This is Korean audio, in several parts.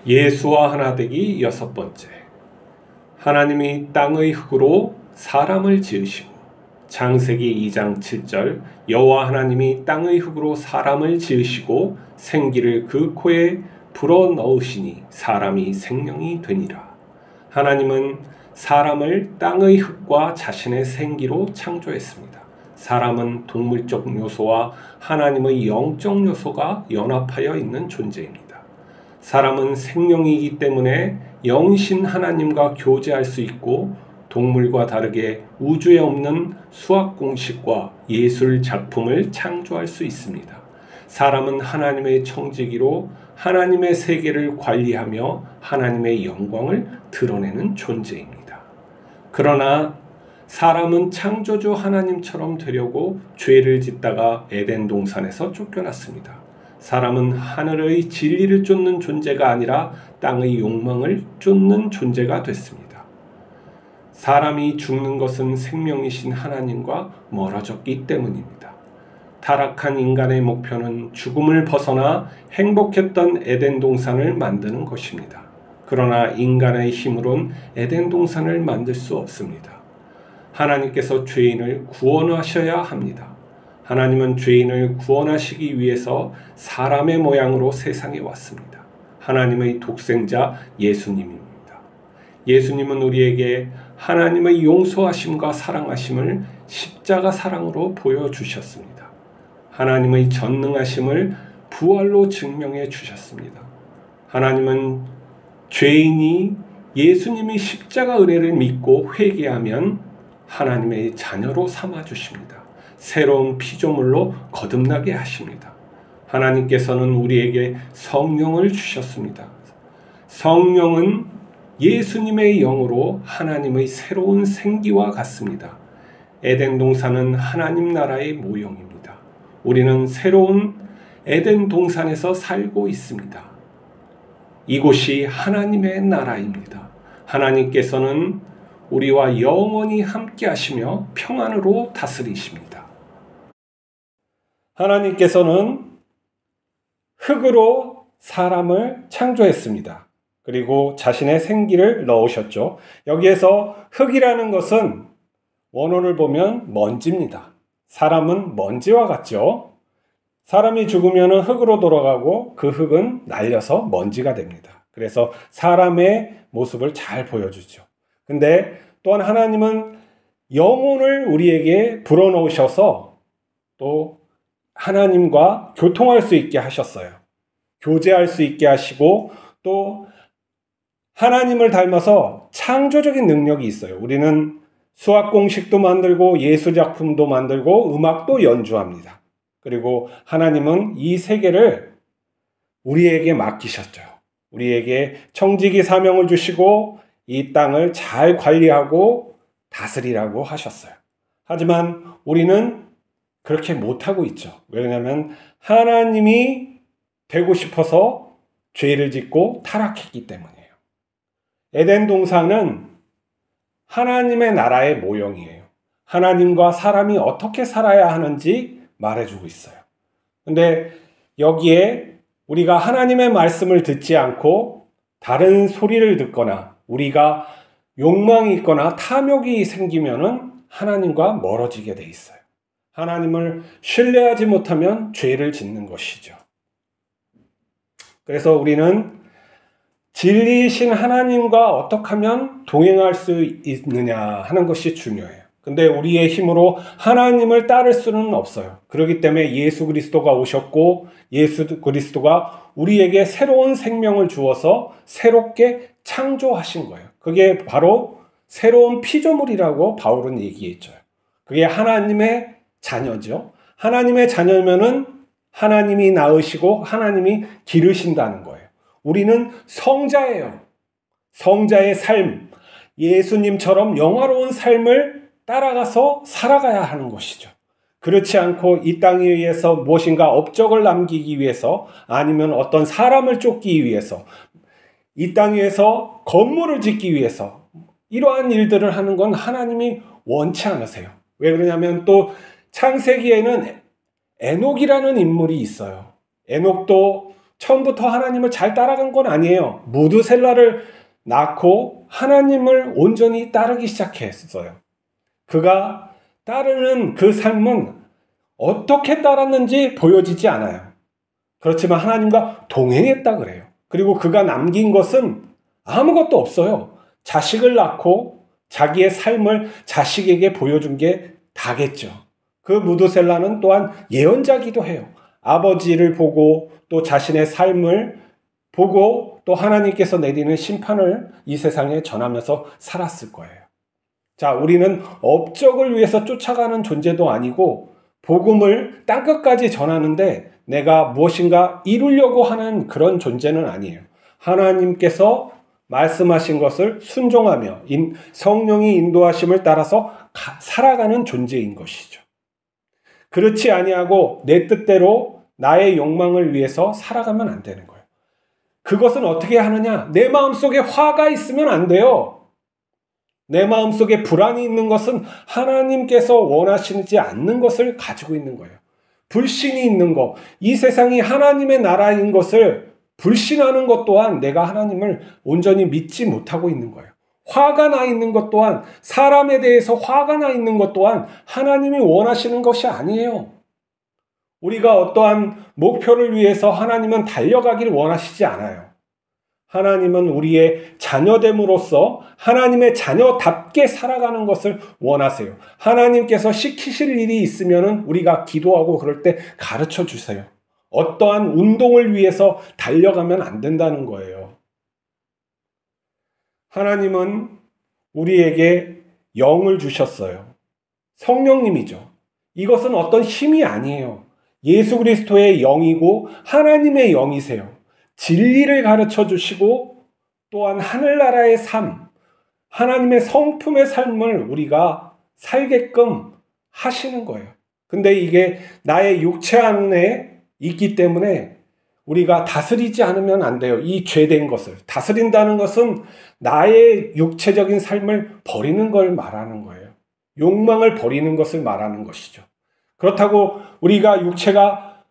예수와 하나 되기 6번째. 하나님이 땅의 흙으로 사람을 지으시고. 창세기 2장 7절. 여호와 하나님이 땅의 흙으로 사람을 지으시고 생기를 그 코에 불어 넣으시니 사람이 생명이 되니라. 하나님은 사람을 땅의 흙과 자신의 생기로 창조했습니다. 사람은 동물적 요소와 하나님의 영적 요소가 연합하여 있는 존재입니다. 사람은 생명이기 때문에 영신 하나님과 교제할 수 있고, 동물과 다르게 우주에 없는 수학 공식과 예술 작품을 창조할 수 있습니다. 사람은 하나님의 청지기로 하나님의 세계를 관리하며 하나님의 영광을 드러내는 존재입니다. 그러나 사람은 창조주 하나님처럼 되려고 죄를 짓다가 에덴 동산에서 쫓겨났습니다. 사람은 하늘의 진리를 쫓는 존재가 아니라 땅의 욕망을 쫓는 존재가 됐습니다. 사람이 죽는 것은 생명이신 하나님과 멀어졌기 때문입니다. 타락한 인간의 목표는 죽음을 벗어나 행복했던 에덴 동산을 만드는 것입니다. 그러나 인간의 힘으론 에덴 동산을 만들 수 없습니다. 하나님께서 죄인을 구원하셔야 합니다. 하나님은 죄인을 구원하시기 위해서 사람의 모양으로 세상에 왔습니다. 하나님의 독생자 예수님입니다. 예수님은 우리에게 하나님의 용서하심과 사랑하심을 십자가 사랑으로 보여주셨습니다. 하나님의 전능하심을 부활로 증명해 주셨습니다. 하나님은 죄인이 예수님의 십자가 은혜를 믿고 회개하면 하나님의 자녀로 삼아주십니다. 새로운 피조물로 거듭나게 하십니다. 하나님께서는 우리에게 성령을 주셨습니다. 성령은 예수님의 영으로 하나님의 새로운 생기와 같습니다. 에덴 동산은 하나님 나라의 모형입니다. 우리는 새로운 에덴 동산에서 살고 있습니다. 이곳이 하나님의 나라입니다. 하나님께서는 우리와 영원히 함께 하시며 평안으로 다스리십니다. 하나님께서는 흙으로 사람을 창조했습니다. 그리고 자신의 생기를 넣으셨죠. 여기에서 흙이라는 것은 원어를 보면 먼지입니다. 사람은 먼지와 같죠. 사람이 죽으면 흙으로 돌아가고 그 흙은 날려서 먼지가 됩니다. 그래서 사람의 모습을 잘 보여주죠. 근데 또한 하나님은 영혼을 우리에게 불어넣으셔서 또 하나님과 교통할 수 있게 하셨어요. 교제할 수 있게 하시고 또 하나님을 닮아서 창조적인 능력이 있어요. 우리는 수학 공식도 만들고 예술작품도 만들고 음악도 연주합니다. 그리고 하나님은 이 세계를 우리에게 맡기셨죠. 우리에게 청지기 사명을 주시고 이 땅을 잘 관리하고 다스리라고 하셨어요. 하지만 우리는 그렇게 못하고 있죠. 왜냐하면 하나님이 되고 싶어서 죄를 짓고 타락했기 때문이에요. 에덴 동산은 하나님의 나라의 모형이에요. 하나님과 사람이 어떻게 살아야 하는지 말해주고 있어요. 근데 여기에 우리가 하나님의 말씀을 듣지 않고 다른 소리를 듣거나 우리가 욕망이 있거나 탐욕이 생기면은 하나님과 멀어지게 돼 있어요. 하나님을 신뢰하지 못하면 죄를 짓는 것이죠. 그래서 우리는 진리이신 하나님과 어떻게 하면 동행할 수 있느냐 하는 것이 중요해요. 근데 우리의 힘으로 하나님을 따를 수는 없어요. 그렇기 때문에 예수 그리스도가 오셨고 예수 그리스도가 우리에게 새로운 생명을 주어서 새롭게 창조하신 거예요. 그게 바로 새로운 피조물이라고 바울은 얘기했죠. 그게 하나님의 자녀죠. 하나님의 자녀면은 하나님이 낳으시고 하나님이 기르신다는 거예요. 우리는 성자예요. 성자의 삶, 예수님처럼 영화로운 삶을 따라가서 살아가야 하는 것이죠. 그렇지 않고 이 땅 위에서 무엇인가 업적을 남기기 위해서 아니면 어떤 사람을 쫓기 위해서 이 땅 위에서 건물을 짓기 위해서 이러한 일들을 하는 건 하나님이 원치 않으세요. 왜 그러냐면 또 창세기에는 에녹이라는 인물이 있어요. 에녹도 처음부터 하나님을 잘 따라간 건 아니에요. 무드셀라를 낳고 하나님을 온전히 따르기 시작했어요. 그가 따르는 그 삶은 어떻게 따랐는지 보여지지 않아요. 그렇지만 하나님과 동행했다 그래요. 그리고 그가 남긴 것은 아무것도 없어요. 자식을 낳고 자기의 삶을 자식에게 보여준 게 다겠죠. 그 무드셀라는 또한 예언자기도 해요. 아버지를 보고 또 자신의 삶을 보고 또 하나님께서 내리는 심판을 이 세상에 전하면서 살았을 거예요. 자, 우리는 업적을 위해서 쫓아가는 존재도 아니고 복음을 땅끝까지 전하는데 내가 무엇인가 이루려고 하는 그런 존재는 아니에요. 하나님께서 말씀하신 것을 순종하며 성령이 인도하심을 따라서 살아가는 존재인 것이죠. 그렇지 아니하고 내 뜻대로 나의 욕망을 위해서 살아가면 안 되는 거예요. 그것은 어떻게 하느냐? 내 마음속에 화가 있으면 안 돼요. 내 마음속에 불안이 있는 것은 하나님께서 원하시지 않는 것을 가지고 있는 거예요. 불신이 있는 것, 이 세상이 하나님의 나라인 것을 불신하는 것 또한 내가 하나님을 온전히 믿지 못하고 있는 거예요. 화가 나 있는 것 또한, 사람에 대해서 화가 나 있는 것 또한 하나님이 원하시는 것이 아니에요. 우리가 어떠한 목표를 위해서 하나님은 달려가길 원하시지 않아요. 하나님은 우리의 자녀됨으로써 하나님의 자녀답게 살아가는 것을 원하세요. 하나님께서 시키실 일이 있으면 우리가 기도하고 그럴 때 가르쳐 주세요. 어떠한 운동을 위해서 달려가면 안 된다는 거예요. 하나님은 우리에게 영을 주셨어요. 성령님이죠. 이것은 어떤 힘이 아니에요. 예수 그리스도의 영이고 하나님의 영이세요. 진리를 가르쳐 주시고 또한 하늘나라의 삶, 하나님의 성품의 삶을 우리가 살게끔 하시는 거예요. 근데 이게 나의 육체 안에 있기 때문에 우리가 다스리지 않으면 안 돼요. 이 죄된 것을. 다스린다는 것은 나의 육체적인 삶을 버리는 걸 말하는 거예요. 욕망을 버리는 것을 말하는 것이죠. 그렇다고 우리가 육체가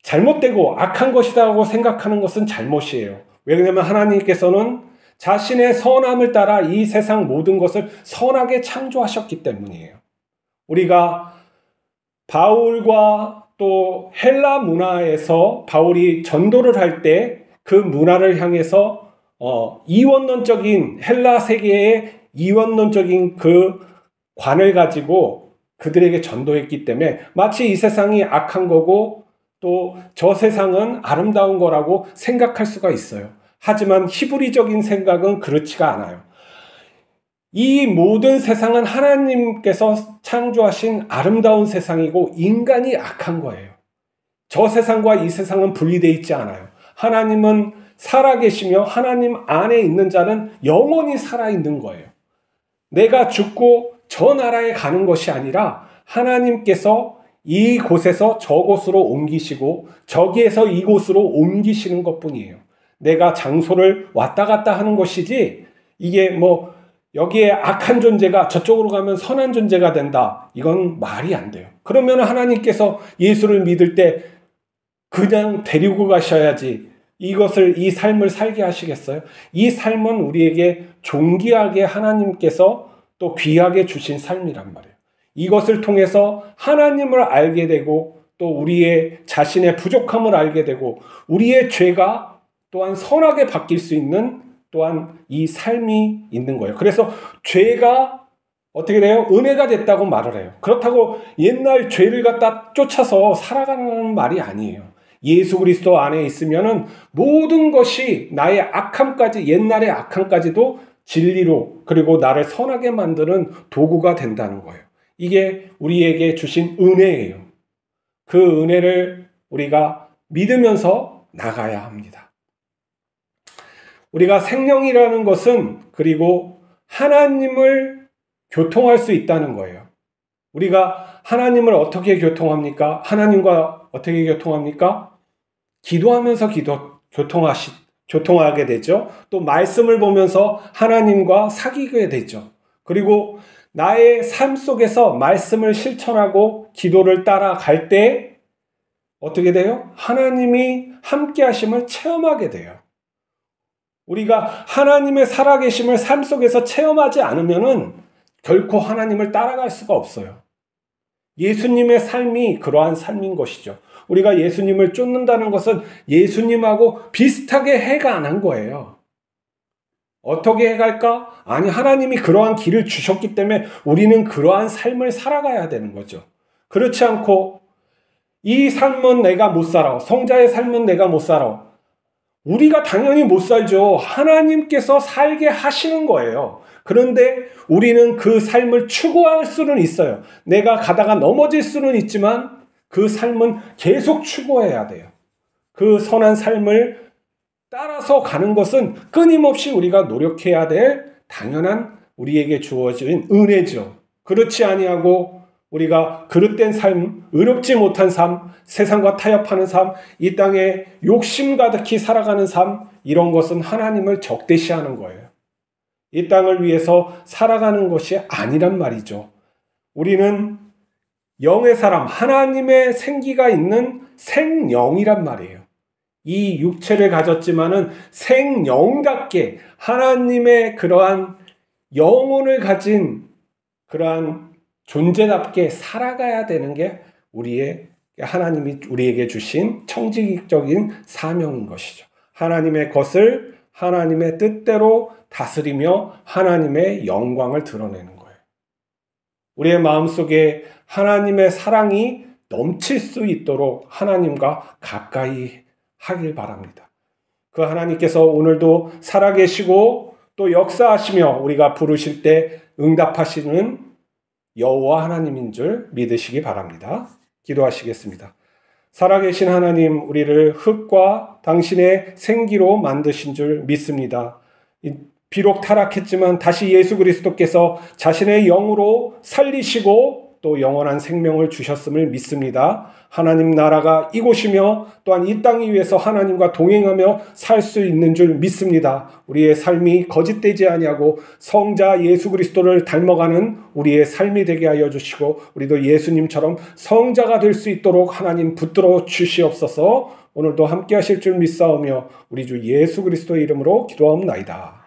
잘못되고 악한 것이라고 생각하는 것은 잘못이에요. 왜냐하면 하나님께서는 자신의 선함을 따라 이 세상 모든 것을 선하게 창조하셨기 때문이에요. 우리가 바울과 또 헬라 문화에서 바울이 전도를 할 때 그 문화를 향해서 이원론적인 헬라 세계의 이원론적인 그 관을 가지고 그들에게 전도했기 때문에 마치 이 세상이 악한 거고 또 저 세상은 아름다운 거라고 생각할 수가 있어요. 하지만 히브리적인 생각은 그렇지가 않아요. 이 모든 세상은 하나님께서 창조하신 아름다운 세상이고 인간이 악한 거예요. 저 세상과 이 세상은 분리되어 있지 않아요. 하나님은 살아계시며 하나님 안에 있는 자는 영원히 살아있는 거예요. 내가 죽고 저 나라에 가는 것이 아니라 하나님께서 이곳에서 저곳으로 옮기시고 저기에서 이곳으로 옮기시는 것뿐이에요. 내가 장소를 왔다 갔다 하는 것이지 이게 뭐 여기에 악한 존재가 저쪽으로 가면 선한 존재가 된다. 이건 말이 안 돼요. 그러면 하나님께서 예수를 믿을 때 그냥 데리고 가셔야지 이 삶을 살게 하시겠어요? 이 삶은 우리에게 존귀하게 하나님께서 또 귀하게 주신 삶이란 말이에요. 이것을 통해서 하나님을 알게 되고 또 우리의 자신의 부족함을 알게 되고 우리의 죄가 또한 선하게 바뀔 수 있는 또한 이 삶이 있는 거예요. 그래서 죄가 어떻게 돼요? 은혜가 됐다고 말을 해요. 그렇다고 옛날 죄를 갖다 쫓아서 살아가는 말이 아니에요. 예수 그리스도 안에 있으면은 모든 것이 나의 악함까지 옛날의 악함까지도 진리로 그리고 나를 선하게 만드는 도구가 된다는 거예요. 이게 우리에게 주신 은혜예요. 그 은혜를 우리가 믿으면서 나가야 합니다. 우리가 생명이라는 것은 그리고 하나님을 교통할 수 있다는 거예요. 우리가 하나님을 어떻게 교통합니까? 하나님과 어떻게 교통합니까? 기도하면서 교통하게 되죠. 또 말씀을 보면서 하나님과 사귀게 되죠. 그리고 나의 삶 속에서 말씀을 실천하고 기도를 따라갈 때 어떻게 돼요? 하나님이 함께 하심을 체험하게 돼요. 우리가 하나님의 살아계심을 삶 속에서 체험하지 않으면은 결코 하나님을 따라갈 수가 없어요. 예수님의 삶이 그러한 삶인 것이죠. 우리가 예수님을 쫓는다는 것은 예수님하고 비슷하게 해가 안 한 거예요. 어떻게 해갈까? 아니, 하나님이 그러한 길을 주셨기 때문에 우리는 그러한 삶을 살아가야 되는 거죠. 그렇지 않고 이 삶은 내가 못 살아. 성자의 삶은 내가 못 살아. 우리가 당연히 못 살죠. 하나님께서 살게 하시는 거예요. 그런데 우리는 그 삶을 추구할 수는 있어요. 내가 가다가 넘어질 수는 있지만 그 삶은 계속 추구해야 돼요. 그 선한 삶을 따라서 가는 것은 끊임없이 우리가 노력해야 될 당연한 우리에게 주어진 은혜죠. 그렇지 아니하고 우리가 그릇된 삶, 의롭지 못한 삶, 세상과 타협하는 삶, 이 땅에 욕심 가득히 살아가는 삶, 이런 것은 하나님을 적대시하는 거예요. 이 땅을 위해서 살아가는 것이 아니란 말이죠. 우리는 영의 사람, 하나님의 생기가 있는 생영이란 말이에요. 이 육체를 가졌지만은 생영답게 하나님의 그러한 영혼을 가진 그러한 존재답게 살아가야 되는 게 하나님이 우리에게 주신 청지기적인 사명인 것이죠. 하나님의 것을 하나님의 뜻대로 다스리며 하나님의 영광을 드러내는 거예요. 우리의 마음속에 하나님의 사랑이 넘칠 수 있도록 하나님과 가까이 하길 바랍니다. 그 하나님께서 오늘도 살아계시고 또 역사하시며 우리가 부르실 때 응답하시는 여호와 하나님인 줄 믿으시기 바랍니다. 기도하시겠습니다. 살아계신 하나님, 우리를 흙과 당신의 생기로 만드신 줄 믿습니다. 비록 타락했지만 다시 예수 그리스도께서 자신의 영으로 살리시고 또 영원한 생명을 주셨음을 믿습니다. 하나님 나라가 이곳이며 또한 이 땅 위에서 하나님과 동행하며 살 수 있는 줄 믿습니다. 우리의 삶이 거짓되지 아니하고 성자 예수 그리스도를 닮아가는 우리의 삶이 되게 하여 주시고 우리도 예수님처럼 성자가 될 수 있도록 하나님 붙들어 주시옵소서. 오늘도 함께 하실 줄 믿사오며 우리 주 예수 그리스도의 이름으로 기도하옵나이다.